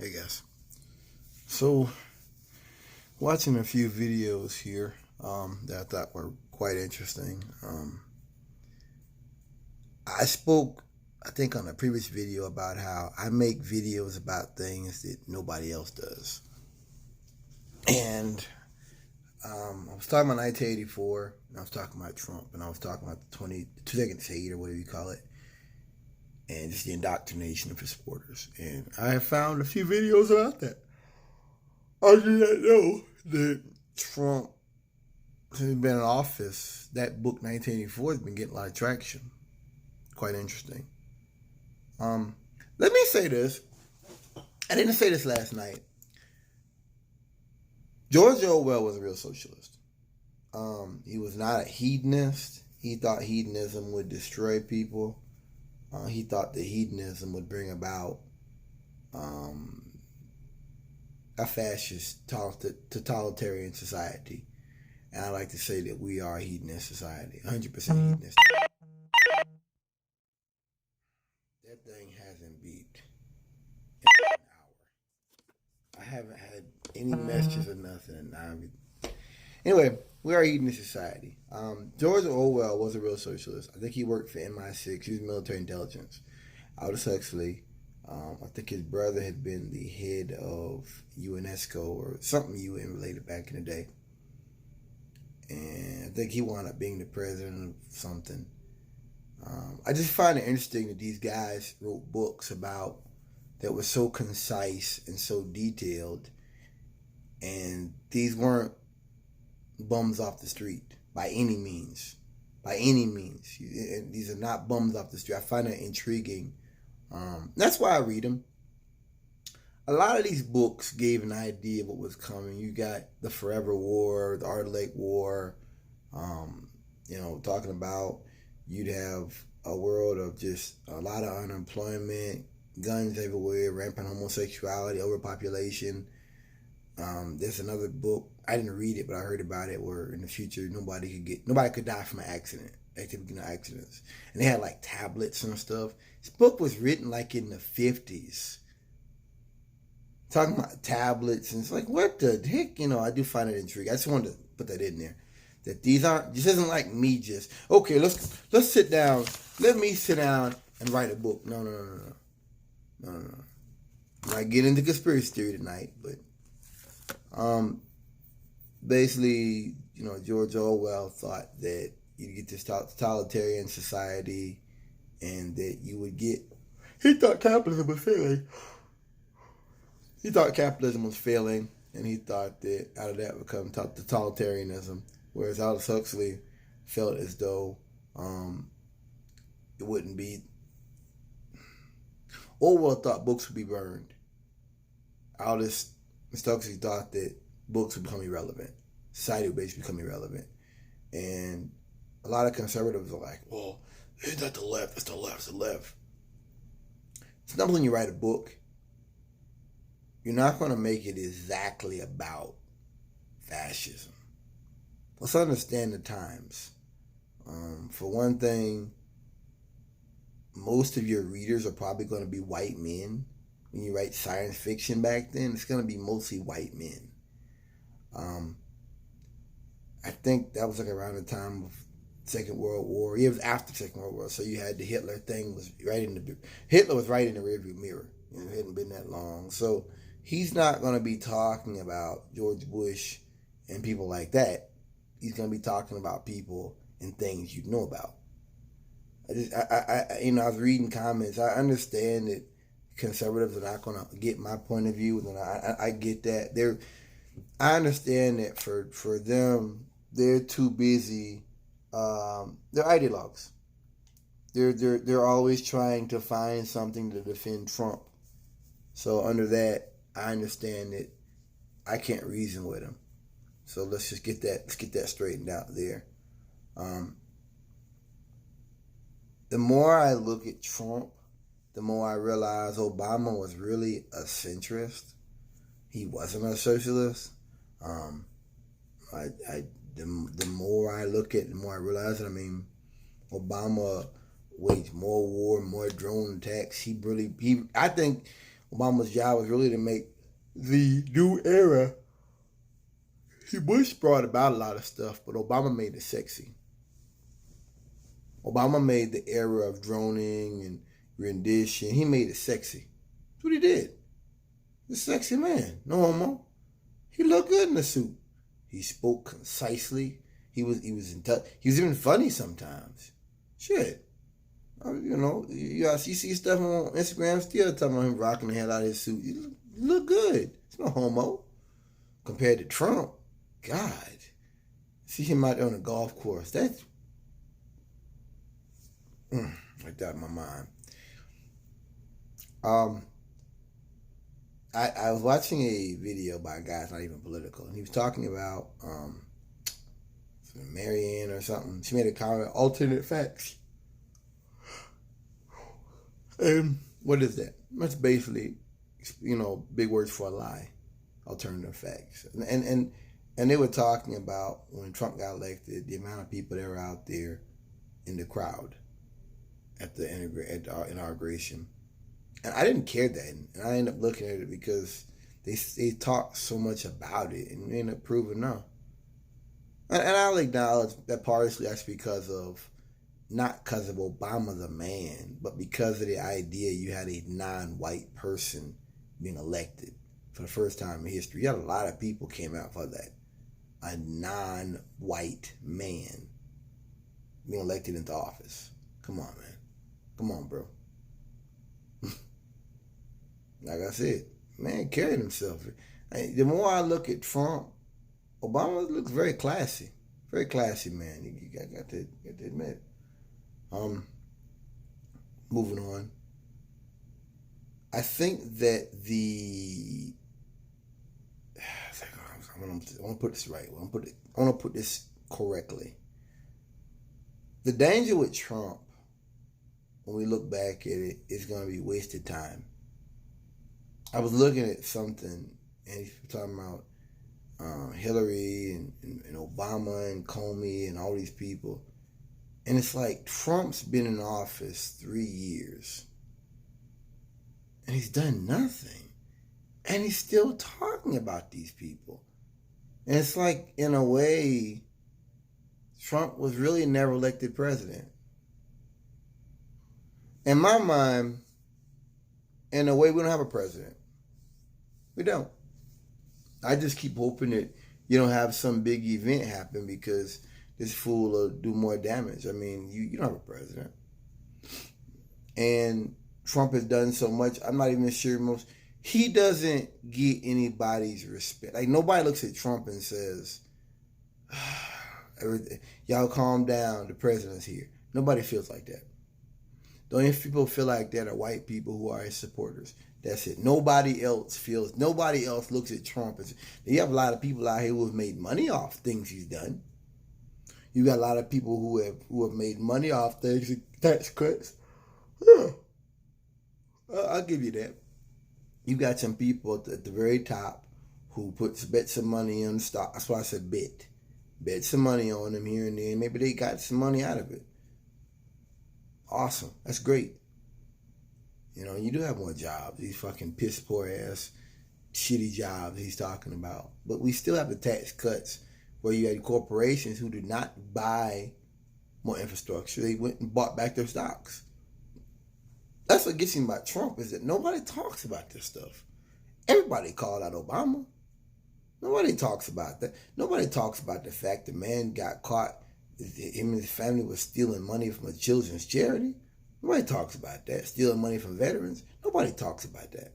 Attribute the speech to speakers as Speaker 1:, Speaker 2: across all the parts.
Speaker 1: Hey guys. So, watching a few videos here that I thought were quite interesting. I spoke, I think, on a previous video about how I make videos about things that nobody else does. And I was talking about 1984, and I was talking about Trump, and I was talking about the 2 seconds hate, or whatever you call it, and just the indoctrination of his supporters. And I have found a few videos about that. I did not know that Trump, since he's been in office, that book 1984 has been getting a lot of traction. Quite interesting. Let me say this. I didn't say this last night. George Orwell was a real socialist. He was not a hedonist. He thought hedonism would destroy people. He thought that hedonism would bring about a fascist totalitarian society. And I like to say that we are a hedonist society, 100% hedonist. That thing hasn't beat in an hour. I haven't had any messages or nothing. Anyway, we are a hedonist society. George Orwell was a real socialist. I think he worked for MI6. He was military intelligence. Aldous Huxley. I think his brother had been the head of UNESCO or something UN related back in the day. And I think he wound up being the president of something. I just find it interesting that these guys wrote books about that were so concise and so detailed, and these weren't bums off the street by any means. By any means, these are not bums off the street. I find that intriguing. That's why I read them. A lot of these books gave an idea of what was coming. You got the Forever War, the Art Lake War. Talking about you'd have a world of just a lot of unemployment, guns everywhere, rampant homosexuality, overpopulation. There's another book. I didn't read it, but I heard about it, where in the future nobody could die from an accident. Accidents, and they had like tablets and stuff. This book was written like in the 50s, talking about tablets, and it's like, what the heck? I do find it intriguing. I just wanted to put that in there. That this isn't like me just, okay, let's sit down. Let me sit down and write a book. No. I might get into conspiracy theory tonight, but basically, George Orwell thought that you'd get this totalitarian society, and that you would get. He thought capitalism was failing. And he thought that out of that would come totalitarianism. Whereas Aldous Huxley felt as though it wouldn't be. Orwell thought books would be burned. Aldous Huxley thought that books would become irrelevant. Society would basically become irrelevant. And a lot of conservatives are like, well, it's not the left, it's the left, it's the left. It's not when you write a book, you're not going to make it exactly about fascism. Let's understand the times. For one thing, most of your readers are probably going to be white men. When you write science fiction back then, it's going to be mostly white men. I think that was like around the time of Second World War. It was after Second World War, so you had the Hitler thing Hitler was right in the rearview mirror. It hadn't been that long, so he's not going to be talking about George Bush and people like that. He's going to be talking about people and things you know about. I was reading comments. I understand that conservatives are not going to get my point of view, and I get that. I understand that for them, they're too busy. They're ideologues. They're always trying to find something to defend Trump. So under that, I understand that I can't reason with them. So let's get that straightened out there. The more I look at Trump, the more I realize Obama was really a centrist. He wasn't a socialist. The more I look at it, the more I realize it. I mean, Obama waged more war, more drone attacks. I think Obama's job was really to make the new era. Bush brought about a lot of stuff, but Obama made it sexy. Obama made the era of droning and rendition. He made it sexy. That's what he did. He's a sexy man. No homo. He looked good in the suit. He spoke concisely. He was in touch. He was even funny sometimes. Shit. You see stuff on Instagram still talking about him rocking the hell out of his suit. He look good. It's no homo. Compared to Trump, God. See him out there on the golf course. That's like that in my mind. I was watching a video by a guy, it's not even political, and he was talking about Marianne or something. She made a comment, alternate facts. And what is that? That's basically, big words for a lie. Alternative facts. And they were talking about when Trump got elected, the amount of people that were out there in the crowd at the inauguration. And I didn't care then. And I ended up looking at it because they talked so much about it and they ended up proving no. And I'll acknowledge that partially that's not because of Obama the man, but because of the idea you had a non-white person being elected for the first time in history. You had a lot of people came out for that. A non-white man being elected into office. Come on, man. Come on, bro. Like I said, man carried himself. The more I look at Trump, Obama looks very classy. Very classy, man. You got to admit. Moving on. I think that I want to put this right. I want to put this correctly. The danger with Trump, when we look back at it, is going to be wasted time. I was looking at something, and he's talking about Hillary and Obama and Comey and all these people. And it's like Trump's been in office 3 years. And he's done nothing. And he's still talking about these people. And it's like, in a way, Trump was really never elected president. In my mind, in a way, we don't have a president. We don't. I just keep hoping that you don't have some big event happen because this fool will do more damage. I mean, you don't have a president. And Trump has done so much, I'm not even sure he doesn't get anybody's respect. Like, nobody looks at Trump and says, y'all calm down, the president's here. Nobody feels like that. The only people who feel like that are white people who are his supporters. That's it. Nobody else looks at Trump and you have a lot of people out here who have made money off things he's done. You got a lot of people who have made money off things, tax cuts. Yeah. I'll give you that. You got some people at the very top who bet some money on the stock. That's why I said bet. Bet some money on them here and there. Maybe they got some money out of it. Awesome. That's great. You do have more jobs. These fucking piss poor ass, shitty jobs he's talking about. But we still have the tax cuts where you had corporations who did not buy more infrastructure. They went and bought back their stocks. That's what gets him about Trump is that nobody talks about this stuff. Everybody called out Obama. Nobody talks about that. Nobody talks about the fact the man got caught. Him and his family was stealing money from a children's charity. Nobody talks about that. Stealing money from veterans. Nobody talks about that.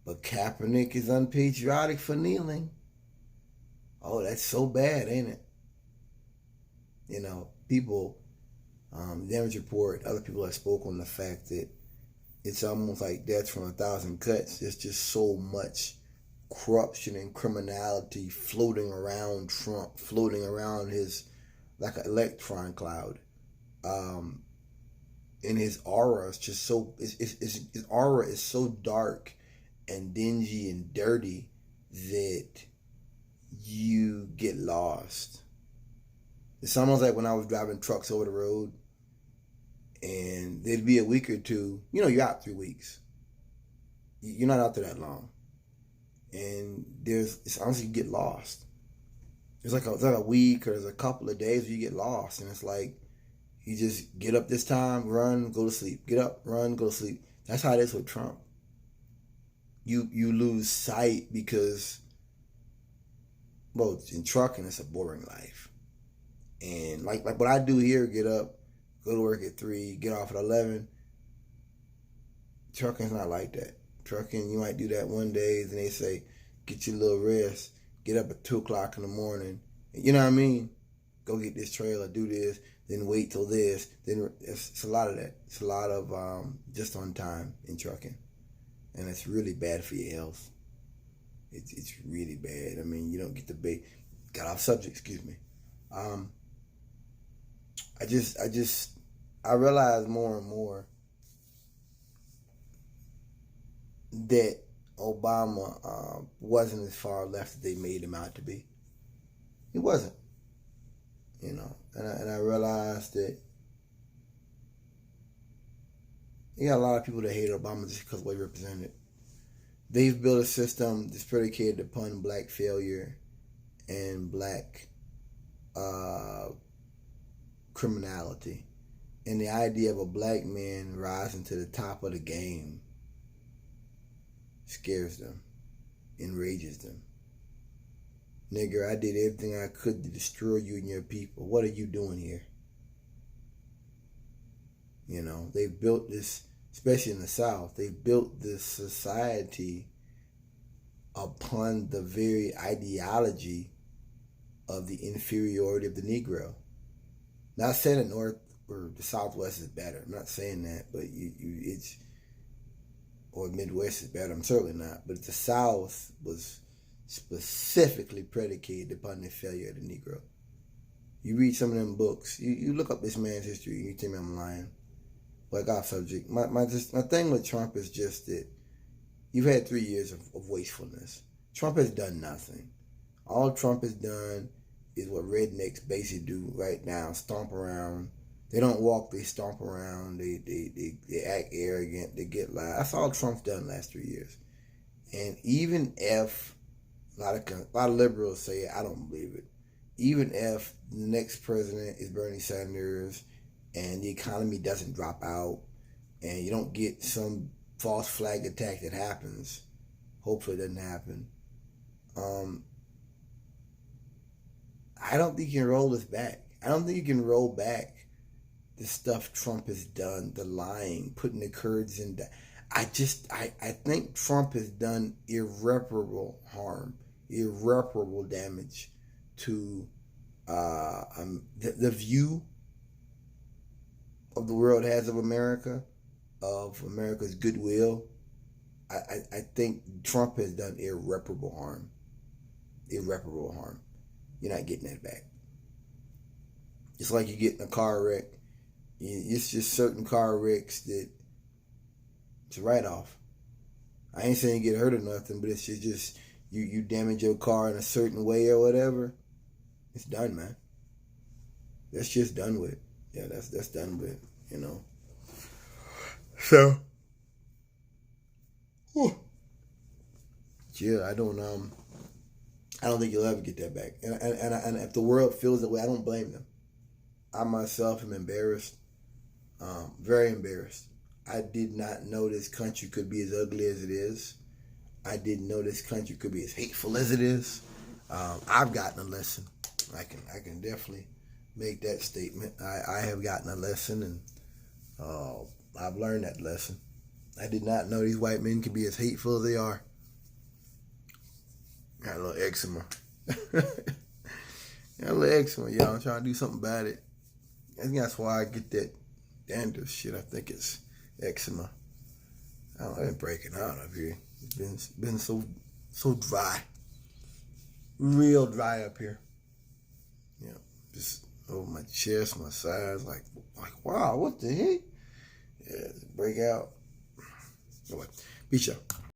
Speaker 1: But Kaepernick is unpatriotic for kneeling. Oh, that's so bad, ain't it? People, Damage Report, other people have spoken on the fact that it's almost like death from 1,000 cuts. There's just so much corruption and criminality floating around Trump, floating around his, like an electron cloud. And his aura is just so, his aura is so dark and dingy and dirty that you get lost. It's almost like when I was driving trucks over the road and there'd be a week or two, you're out 3 weeks. You're not out there that long, and it's honestly, you get lost. It's like a week or there's a couple of days where you get lost, and it's like you just get up this time, run, go to sleep. Get up, run, go to sleep. That's how it is with Trump. You lose sight because, well, in trucking it's a boring life, and like what I do here, get up, go to work at 3, get off at 11. Trucking's not like that. Trucking, you might do that one day, then they say, get your little rest, get up at 2 o'clock in the morning. You know what I mean? Go get this trailer, do this, then wait till this. Then it's a lot of that. It's a lot of just on time in trucking. And it's really bad for your health. It's really bad. I mean, you don't get the got off subject, excuse me. I realize more and more that Obama wasn't as far left as they made him out to be. He wasn't, you know. And I realized that you got a lot of people that hate Obama just because of what he represented. They've built a system that's predicated upon black failure and black criminality. And the idea of a black man rising to the top of the game scares them, enrages them. Nigger, I did everything I could to destroy you and your people. What are you doing here? You know, they've built this, especially in the South, they've built this society upon the very ideology of the inferiority of the Negro. Not saying the North or the Southwest is better. I'm not saying that, but it's, or Midwest is better. I'm certainly not. But the South was specifically predicated upon the failure of the Negro. You read some of them books. You look up this man's history and you tell me I'm lying. Like off subject. My thing with Trump is just that you've had 3 years of wastefulness. Trump has done nothing. All Trump has done is what rednecks basically do right now, stomp around. They don't walk, they stomp around, they act arrogant, they get loud. That's all Trump's done the last 3 years. And even if a lot of liberals say it, I don't believe it. Even if the next president is Bernie Sanders and the economy doesn't drop out and you don't get some false flag attack that happens, hopefully it doesn't happen, I don't think you can roll this back. I don't think you can roll back the stuff Trump has done, the lying, putting the Kurds in. I think Trump has done irreparable harm, irreparable damage to the view of the world has of America, of America's goodwill. I think Trump has done irreparable harm. Irreparable harm. You're not getting that back. It's like you get in a car wreck. It's just certain car wrecks that it's a write-off. I ain't saying you get hurt or nothing, but it's just you damage your car in a certain way or whatever. It's done, man. That's just done with. Yeah, that's done with, you know. So, yeah, I don't think you'll ever get that back. And if the world feels that way, I don't blame them. I myself am embarrassed, very embarrassed. I did not know this country could be as ugly as it is. I didn't know this country could be as hateful as it is. I've gotten a lesson. I can definitely make that statement. I have gotten a lesson, and I've learned that lesson. I did not know these white men could be as hateful as they are. Got a little eczema. Got a little eczema, y'all. I'm trying to do something about it. I think that's why I get that dandruff shit. I think it's eczema. I've been breaking out up here. It's been so dry. Real dry up here. You know, just over my chest, my sides, like wow, what the heck? Yeah, break out. Anyway, peace out.